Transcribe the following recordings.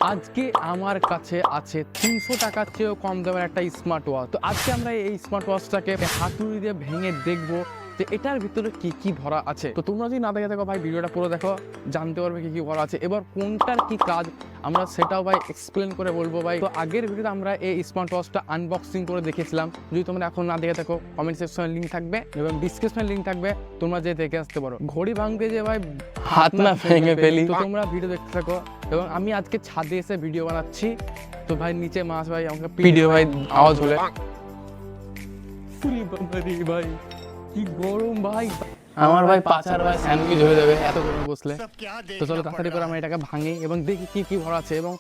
আজকে আমার কাছে আছে 300 টাকার চেয়েও কম দামের একটা স্মার্ট ওয়াচ। তো আজকে আমরা এই স্মার্ট ওয়াচটাকে হাতুড়ি দিয়ে ভেঙে দেখবো যে এটার ভিতরে কি কি ভরা আছে। তো তোমরা যদি না দেখে থাকো ভাই, ভিডিওটা পুরো দেখো, জানতে পারবে কি কি ভরা আছে। এবার কোনটার কি কাজ আমরা সেটাও ভাই এক্সপ্লেন করে বলবো ভাই। তো আগের ভিডিওতে আমরা এই স্মার্ট ওয়াচটা আনবক্সিং করে দেখেছিলাম। যদি তোমরা এখন না দেখে থাকো, কমেন্ট সেকশনে লিঙ্ক থাকবে এবং ডিসক্রিপশনে লিঙ্ক থাকবে, তোমরা যে দেখে আসতে পারো। ঘড়ি ভাঙতে যে ভাই হাত না ভেঙে ফেলি। তো তোমরা ভিডিও দেখতে থাকো এবং আমি আজকে ছাদে এসে ভিডিও বানাচ্ছি। তো ভাই নিচে মাছ ভাই আমাকে ভিডিও ভাই আওয়াজ হলে ভাই কি গরম ভাই, আমার ভাই পাচার ভাই স্যান্ডউইচ হয়ে যাবে এত গরম বসলে। তো চলো তাড়াতাড়ি করে আমরা এটাকে ভাঙি এবং দেখি কি কি ভরা আছে এবং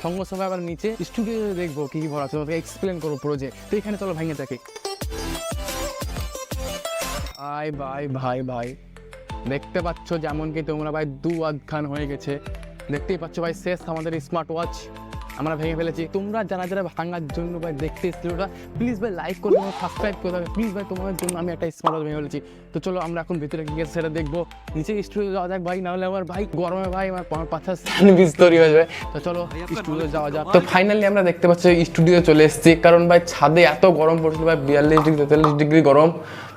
সঙ্গে সঙ্গে আবার নিচে স্টুডিও দেখবো কি কি ভরা আছে, ওকে এক্সপ্লেন করবো প্রজেক্ট। তো এখানে চলো ভেঙে দেখি। ভাই ভাই ভাই ভাই দেখতে পাচ্ছ যেমন কি তোমরা ভাই দু আধখান হয়ে গেছে, দেখতেই পাচ্ছ ভাই শেষ আমাদের স্মার্ট ওয়াচ আমরা ভেঙে ফেলেছি। তোমরা যারা যারা ভাঙার জন্য ভাই দেখতে এসেছিল ওটা প্লিজ ভাই লাইক করে দেবো, সাবস্ক্রাইব করে দেবে প্লিজ ভাই, তোমাদের জন্য আমি একটা স্মার্ট ওয়াচ ভেঙে ফেলেছি। তো চলো আমরা এখন ভিতরে কি গেছে সেটা দেখবো, নিচে স্টুডিও যাওয়া যাক ভাই, নাহলে আমার ভাই গরমে ভাই আমার পাছার স্যান্ডউইচ তৈরি হয়ে যাবে। তো চলো স্টুডিও যাওয়া যাক। তো ফাইনালি আমরা দেখতে পাচ্ছি স্টুডিও চলে এসেছি, কারণ ভাই ছাদে এত গরম পড়ছিল ভাই, 42 ডিগ্রি 43 ডিগ্রি গরম,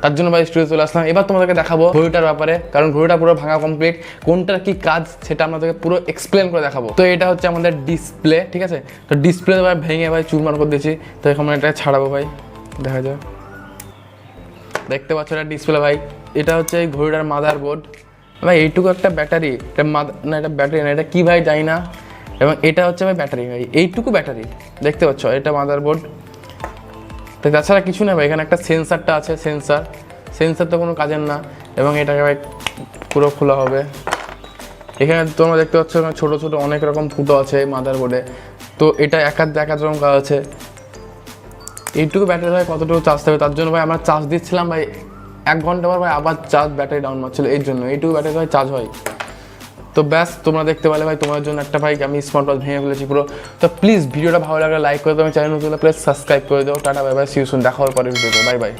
তার জন্য ভাই স্টুডিও চলে আসলাম। এবার তোমাদেরকে দেখাবো ঘড়িটার ব্যাপারে, কারণ ঘড়িটা পুরো ভাঙা কমপ্লিট, কোনটার কি কাজ সেটা আমাদেরকে পুরো এক্সপ্লেন করে দেখাবো। তো এটা হচ্ছে আমাদের ডিসপ্লে, ঠিক আছে। তো ডিসপ্লে ভাই ভেঙে ভাই চুরমার করে দিয়েছি। তো এখন এটা ছাড়াবো ভাই, দেখা যায় দেখতে পাচ্ছ এটা ডিসপ্লে ভাই। এটা হচ্ছে এই ঘড়িটার মাদার বোর্ড ভাই, এইটুকু একটা ব্যাটারি, এটা না এটা ব্যাটারি না, এটা কি ভাই জানি না। এবং এটা হচ্ছে ভাই ব্যাটারি ভাই, এইটুকু ব্যাটারি দেখতে পাচ্ছ, এটা মাদার বোর্ড। তো তাছাড়া কিছু না ভাই, এখানে একটা সেন্সারটা আছে, সেন্সার তো কোনো কাজের না। এবং এটাকে ভাই পুরো খোলা হবে। এখানে তোমরা দেখতে পাচ্ছ ছোটো ছোটো অনেক রকম ফুটো আছে মাদার বোর্ডে। তো এটা এক রকম কাজ আছে। এইটুকু ব্যাটারি ভাই কতটুকু চার্জ হবে, তার জন্য ভাই আমরা চার্জ দিচ্ছিলাম ভাই 1 ঘন্টা পর ভাই আবার চার্জ ব্যাটারি ডাউন মারছিল, এই জন্য এইটুকু ব্যাটারি ভাই চার্জ হয়। তো ব্যাস তোমরা দেখতে পেলে ভাই, তোমার জন্য একটা ভাই আমি স্মার্ট ওয়াচ ভেঙে ফেলেছি পুরো। তো প্লিজ ভিডিওটা ভালো লাগলে লাইক করে দাও, চ্যানেল নতুন প্লিজ সাবস্ক্রাইব করে দাও। Tata bye bye, see you soon, দেখা হবে পরের ভিডিওতে, বাই বাই।